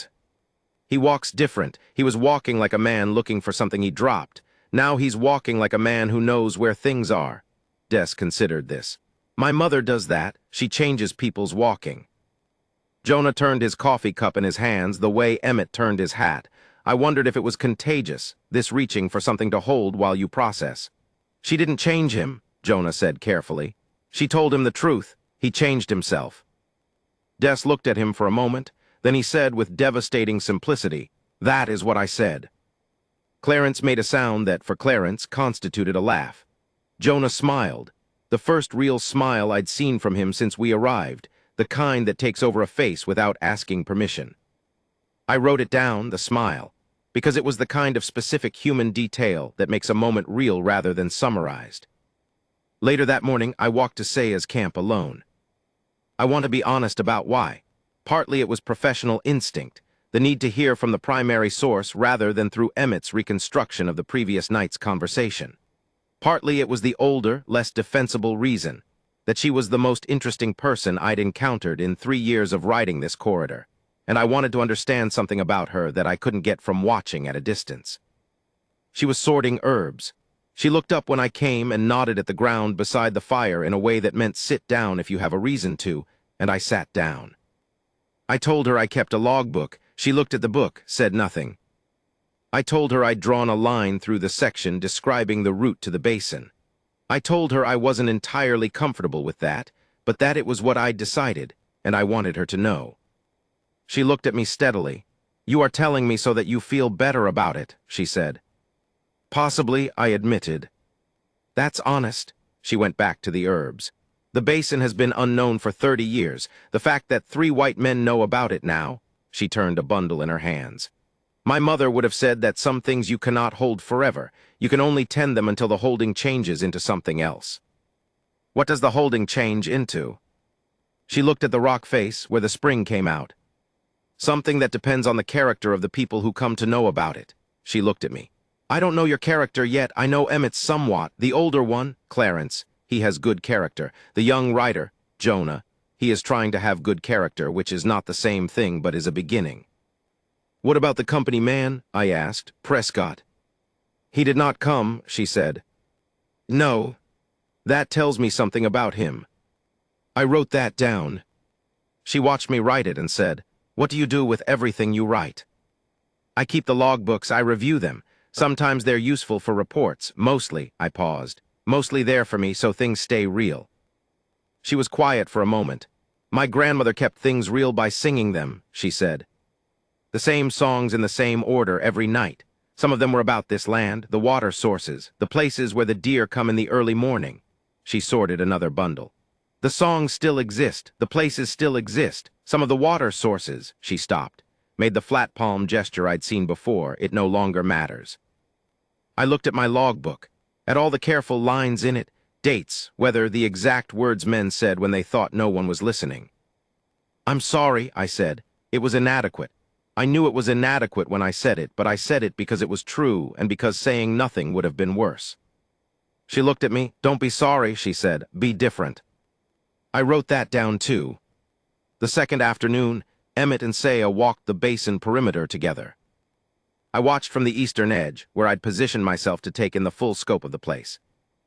"He walks different. He was walking like a man looking for something he dropped. Now he's walking like a man who knows where things are." Des considered this. "My mother does that. She changes people's walking." Jonah turned his coffee cup in his hands the way Emmett turned his hat. I wondered if it was contagious, this reaching for something to hold while you process. "She didn't change him," Jonah said carefully. "She told him the truth. He changed himself." Des looked at him for a moment, then he said with devastating simplicity, "That is what I said." Clarence made a sound that, for Clarence, constituted a laugh. Jonah smiled, the first real smile I'd seen from him since we arrived, the kind that takes over a face without asking permission. I wrote it down, the smile, because it was the kind of specific human detail that makes a moment real rather than summarized. Later that morning, I walked to Saya's camp alone. I want to be honest about why. Partly it was professional instinct, the need to hear from the primary source rather than through Emmett's reconstruction of the previous night's conversation. Partly it was the older, less defensible reason, that she was the most interesting person I'd encountered in 3 years of riding this corridor, and I wanted to understand something about her that I couldn't get from watching at a distance. She was sorting herbs. She looked up when I came and nodded at the ground beside the fire in a way that meant sit down if you have a reason to, and I sat down. I told her I kept a logbook. She looked at the book, said nothing. I told her I'd drawn a line through the section describing the route to the basin. I told her I wasn't entirely comfortable with that, but that it was what I'd decided, and I wanted her to know. She looked at me steadily. "You are telling me so that you feel better about it," she said. "Possibly," I admitted. "That's honest." She went back to the herbs. "The basin has been unknown for 30 years. The fact that 3 white men know about it now," she turned a bundle in her hands. "My mother would have said that some things you cannot hold forever. You can only tend them until the holding changes into something else." "What does the holding change into?" She looked at the rock face where the spring came out. Something that depends on the character of the people who come to know about it. She looked at me. I don't know your character yet. I know Emmett somewhat. The older one, Clarence, he has good character. The young writer, Jonah, he is trying to have good character, which is not the same thing but is a beginning. What about the company man? I asked. Prescott. He did not come, she said. No. That tells me something about him. I wrote that down. She watched me write it and said, What do you do with everything you write? I keep the logbooks, I review them. Sometimes they're useful for reports. Mostly, I paused. Mostly there for me so things stay real. She was quiet for a moment. My grandmother kept things real by singing them, she said. The same songs in the same order every night. Some of them were about this land, the water sources, the places where the deer come in the early morning. She sorted another bundle. The songs still exist, the places still exist. Some of the water sources, she stopped, made the flat palm gesture I'd seen before. It no longer matters. I looked at my logbook, at all the careful lines in it, dates, whether the exact words men said when they thought no one was listening. I'm sorry, I said. It was inadequate. I knew it was inadequate when I said it, but I said it because it was true and because saying nothing would have been worse. She looked at me. Don't be sorry, she said. Be different. I wrote that down too. The second afternoon, Emmett and Saya walked the basin perimeter together. I watched from the eastern edge, where I'd positioned myself to take in the full scope of the place.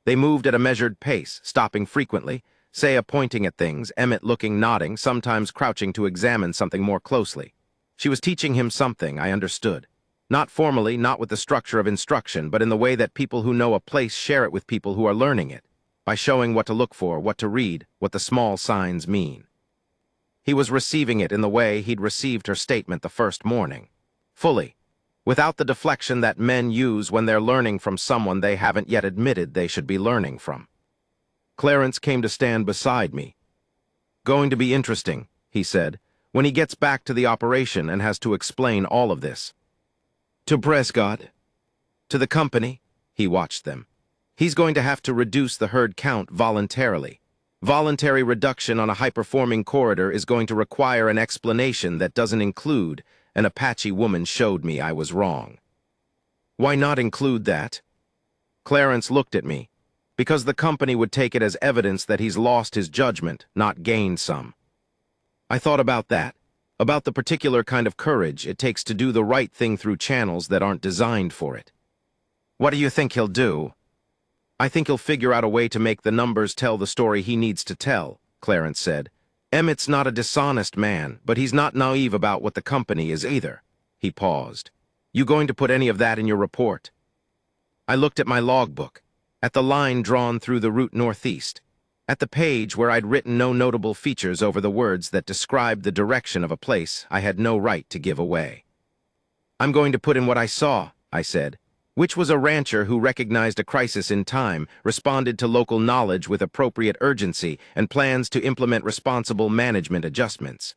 They moved at a measured pace, stopping frequently, Saya pointing at things, Emmett looking, nodding, sometimes crouching to examine something more closely. She was teaching him something, I understood. Not formally, not with the structure of instruction, but in the way that people who know a place share it with people who are learning it, by showing what to look for, what to read, what the small signs mean. He was receiving it in the way he'd received her statement the first morning. Fully, without the deflection that men use when they're learning from someone they haven't yet admitted they should be learning from. Clarence came to stand beside me. Going to be interesting, he said, when he gets back to the operation and has to explain all of this. To Prescott, to the company, he watched them. He's going to have to reduce the herd count voluntarily. Voluntary reduction on a high-performing corridor is going to require an explanation that doesn't include an Apache woman showed me I was wrong. Why not include that? Clarence looked at me. Because the company would take it as evidence that he's lost his judgment, not gained some. I thought about that, about the particular kind of courage it takes to do the right thing through channels that aren't designed for it. What do you think he'll do? I think he'll figure out a way to make the numbers tell the story he needs to tell, Clarence said. Emmett's not a dishonest man, but he's not naive about what the company is either. He paused. You going to put any of that in your report? I looked at my logbook, at the line drawn through the route northeast, at the page where I'd written no notable features over the words that described the direction of a place I had no right to give away. I'm going to put in what I saw, I said, which was a rancher who recognized a crisis in time, responded to local knowledge with appropriate urgency, and plans to implement responsible management adjustments.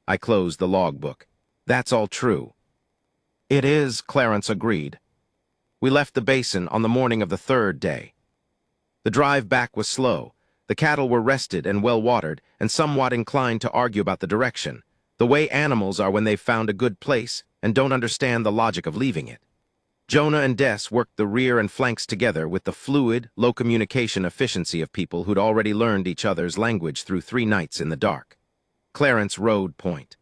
I closed the logbook. That's all true. It is, Clarence agreed. We left the basin on the morning of the third day. The drive back was slow. The cattle were rested and well-watered, and somewhat inclined to argue about the direction, the way animals are when they've found a good place and don't understand the logic of leaving it. Jonah and Des worked the rear and flanks together with the fluid, low communication efficiency of people who'd already learned each other's language through 3 nights in the dark. Clarence rode point.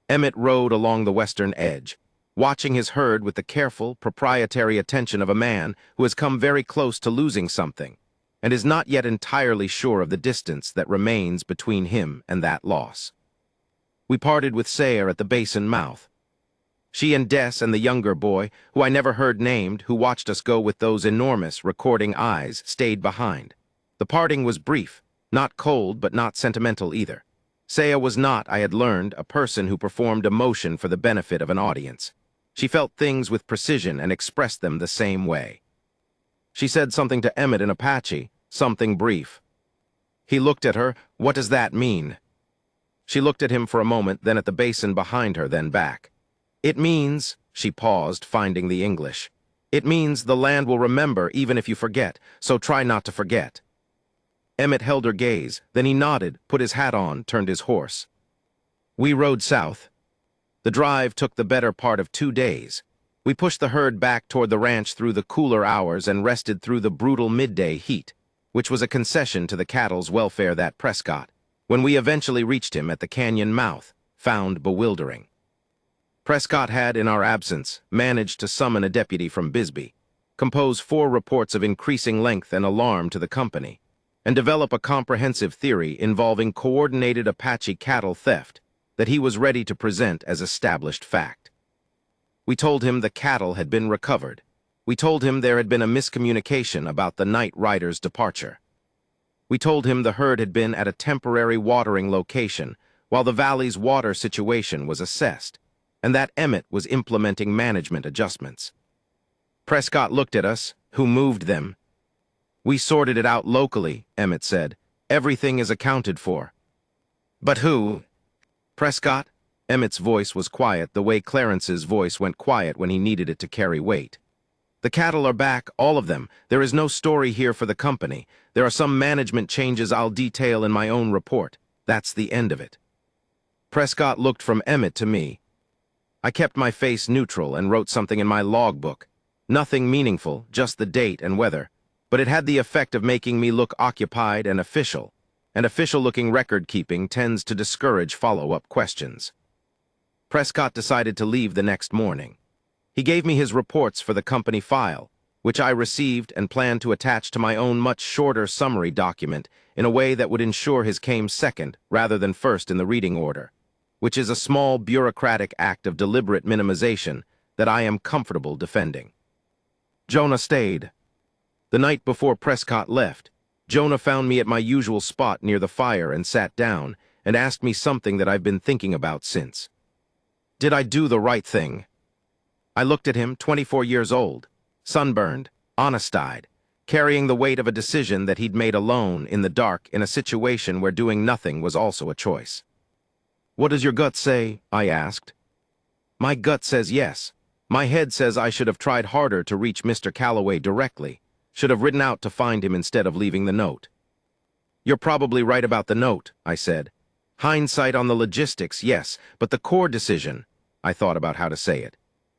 Emmett rode along the western edge, watching his herd with the careful, proprietary attention of a man who has come very close to losing something, and is not yet entirely sure of the distance that remains between him and that loss. We parted with Sayer at the basin mouth. She and Des and the younger boy, who I never heard named, who watched us go with those enormous, recording eyes, stayed behind. The parting was brief, not cold but not sentimental either. Saya was not, I had learned, a person who performed emotion for the benefit of an audience. She felt things with precision and expressed them the same way. She said something to Emmett in Apache, something brief. He looked at her. What does that mean? She looked at him for a moment, then at the basin behind her, then back. It means, she paused, finding the English. It means the land will remember even if you forget, so try not to forget. Emmett held her gaze, then he nodded, put his hat on, turned his horse. We rode south. The drive took the better part of 2 days. We pushed the herd back toward the ranch through the cooler hours and rested through the brutal midday heat, which was a concession to the cattle's welfare that Prescott, when we eventually reached him at the canyon mouth, found bewildering. Prescott had, in our absence, managed to summon a deputy from Bisbee, compose 4 reports of increasing length and alarm to the company, and develop a comprehensive theory involving coordinated Apache cattle theft that he was ready to present as established fact. We told him the cattle had been recovered. We told him there had been a miscommunication about the night rider's departure. We told him the herd had been at a temporary watering location while the valley's water situation was assessed, and that Emmett was implementing management adjustments. Prescott looked at us, who moved them. "We sorted it out locally," Emmett said. "Everything is accounted for." "But who?" "Prescott?" Emmett's voice was quiet the way Clarence's voice went quiet when he needed it to carry weight. "The cattle are back, all of them. There is no story here for the company. There are some management changes I'll detail in my own report. That's the end of it." Prescott looked from Emmett to me. I kept my face neutral and wrote something in my logbook. Nothing meaningful, just the date and weather, but it had the effect of making me look occupied and official-looking record-keeping tends to discourage follow-up questions. Prescott decided to leave the next morning. He gave me his reports for the company file, which I received and planned to attach to my own much shorter summary document in a way that would ensure his came second rather than first in the reading order, which is a small bureaucratic act of deliberate minimization that I am comfortable defending. Jonah stayed. The night before Prescott left, Jonah found me at my usual spot near the fire and sat down and asked me something that I've been thinking about since. Did I do the right thing? I looked at him, 24 years old, sunburned, honest-eyed, carrying the weight of a decision that he'd made alone in the dark in a situation where doing nothing was also a choice. "What does your gut say?" I asked. "My gut says yes. My head says I should have tried harder to reach Mr. Calloway directly, should have ridden out to find him instead of leaving the note." "You're probably right about the note," I said. "Hindsight on the logistics, yes, but the core decision," I thought about how to say it.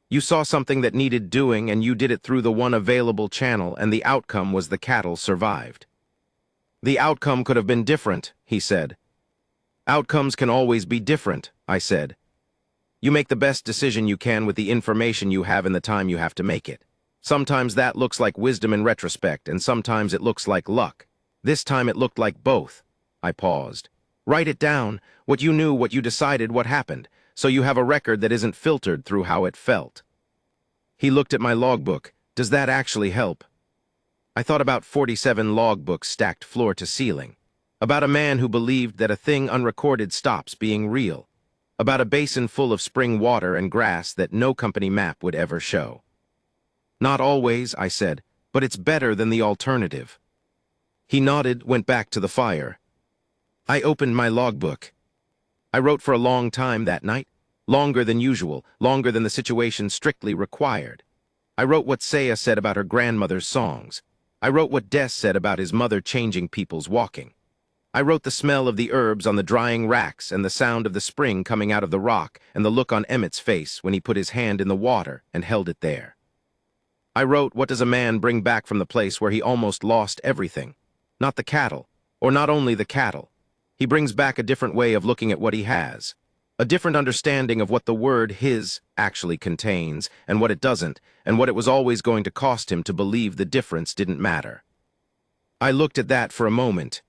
"You saw something that needed doing and you did it through the one available channel, and the outcome was the cattle survived." "The outcome could have been different," he said. "Outcomes can always be different," I said. "You make the best decision you can with the information you have in the time you have to make it. Sometimes that looks like wisdom in retrospect, and sometimes it looks like luck. This time it looked like both." I paused. "Write it down, what you knew, what you decided, what happened, so you have a record that isn't filtered through how it felt." He looked at my logbook. "Does that actually help?" I thought about 47 logbooks stacked floor to ceiling. About a man who believed that a thing unrecorded stops being real. About a basin full of spring water and grass that no company map would ever show. "Not always," I said, "but it's better than the alternative." He nodded, went back to the fire. I opened my logbook. I wrote for a long time that night, longer than usual, longer than the situation strictly required. I wrote what Saya said about her grandmother's songs. I wrote what Des said about his mother changing people's walking. I wrote the smell of the herbs on the drying racks and the sound of the spring coming out of the rock and the look on Emmett's face when he put his hand in the water and held it there. I wrote, what does a man bring back from the place where he almost lost everything? Not the cattle, or not only the cattle. He brings back a different way of looking at what he has. A different understanding of what the word his actually contains and what it doesn't, and what it was always going to cost him to believe the difference didn't matter. I looked at that for a moment,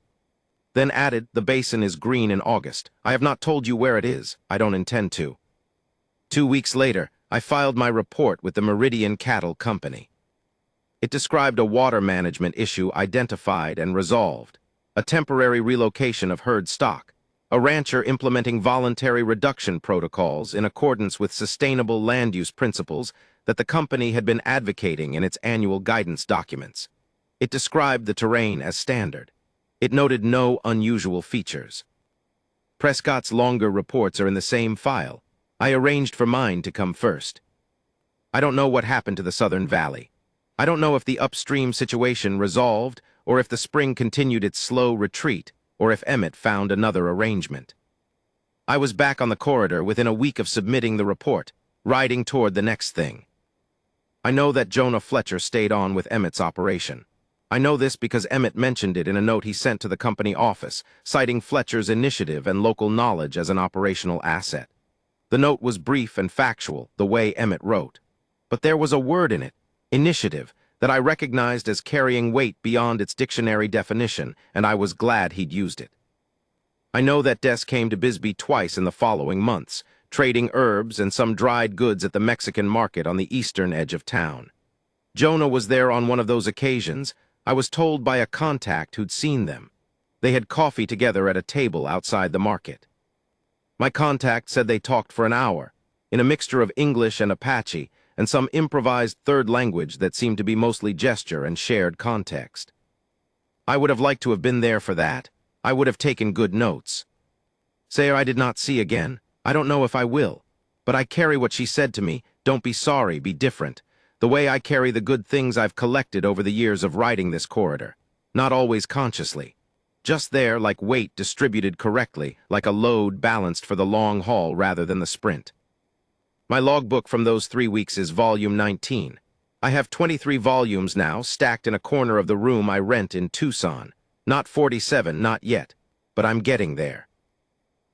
then added, the basin is green in August. I have not told you where it is. I don't intend to. 2 weeks later, I filed my report with the Meridian Cattle Company. It described a water management issue identified and resolved, a temporary relocation of herd stock, a rancher implementing voluntary reduction protocols in accordance with sustainable land use principles that the company had been advocating in its annual guidance documents. It described the terrain as standard. It noted no unusual features. Prescott's longer reports are in the same file. I arranged for mine to come first. I don't know what happened to the Southern Valley. I don't know if the upstream situation resolved, or if the spring continued its slow retreat, or if Emmett found another arrangement. I was back on the corridor within a week of submitting the report, riding toward the next thing. I know that Jonah Fletcher stayed on with Emmett's operation. I know this because Emmett mentioned it in a note he sent to the company office, citing Fletcher's initiative and local knowledge as an operational asset. The note was brief and factual, the way Emmett wrote. But there was a word in it, initiative, that I recognized as carrying weight beyond its dictionary definition, and I was glad he'd used it. I know that Des came to Bisbee twice in the following months, trading herbs and some dried goods at the Mexican market on the eastern edge of town. Jonah was there on one of those occasions. I was told by a contact who'd seen them. They had coffee together at a table outside the market. My contact said they talked for an hour, in a mixture of English and Apache, and some improvised third language that seemed to be mostly gesture and shared context. I would have liked to have been there for that. I would have taken good notes. Sayer I did not see again. I don't know if I will. But I carry what she said to me, don't be sorry, be different. The way I carry the good things I've collected over the years of riding this corridor. Not always consciously. Just there, like weight distributed correctly, like a load balanced for the long haul rather than the sprint. My logbook from those 3 weeks is volume 19. I have 23 volumes now, stacked in a corner of the room I rent in Tucson. Not 47, not yet, but I'm getting there.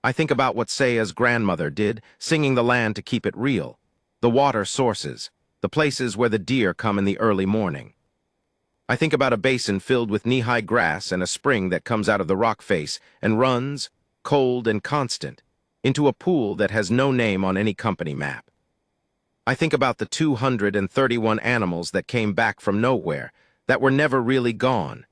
I think about what Saya's grandmother did, singing the land to keep it real. The water sources, the places where the deer come in the early morning. I think about a basin filled with knee-high grass and a spring that comes out of the rock face and runs, cold and constant, into a pool that has no name on any company map. I think about the 231 animals that came back from nowhere, that were never really gone,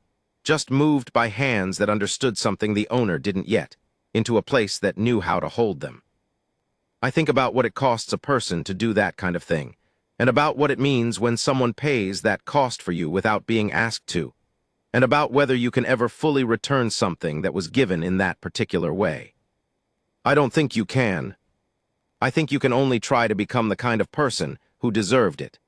just moved by hands that understood something the owner didn't yet, into a place that knew how to hold them. I think about what it costs a person to do that kind of thing, and about what it means when someone pays that cost for you without being asked to, and about whether you can ever fully return something that was given in that particular way. I don't think you can. I think you can only try to become the kind of person who deserved it.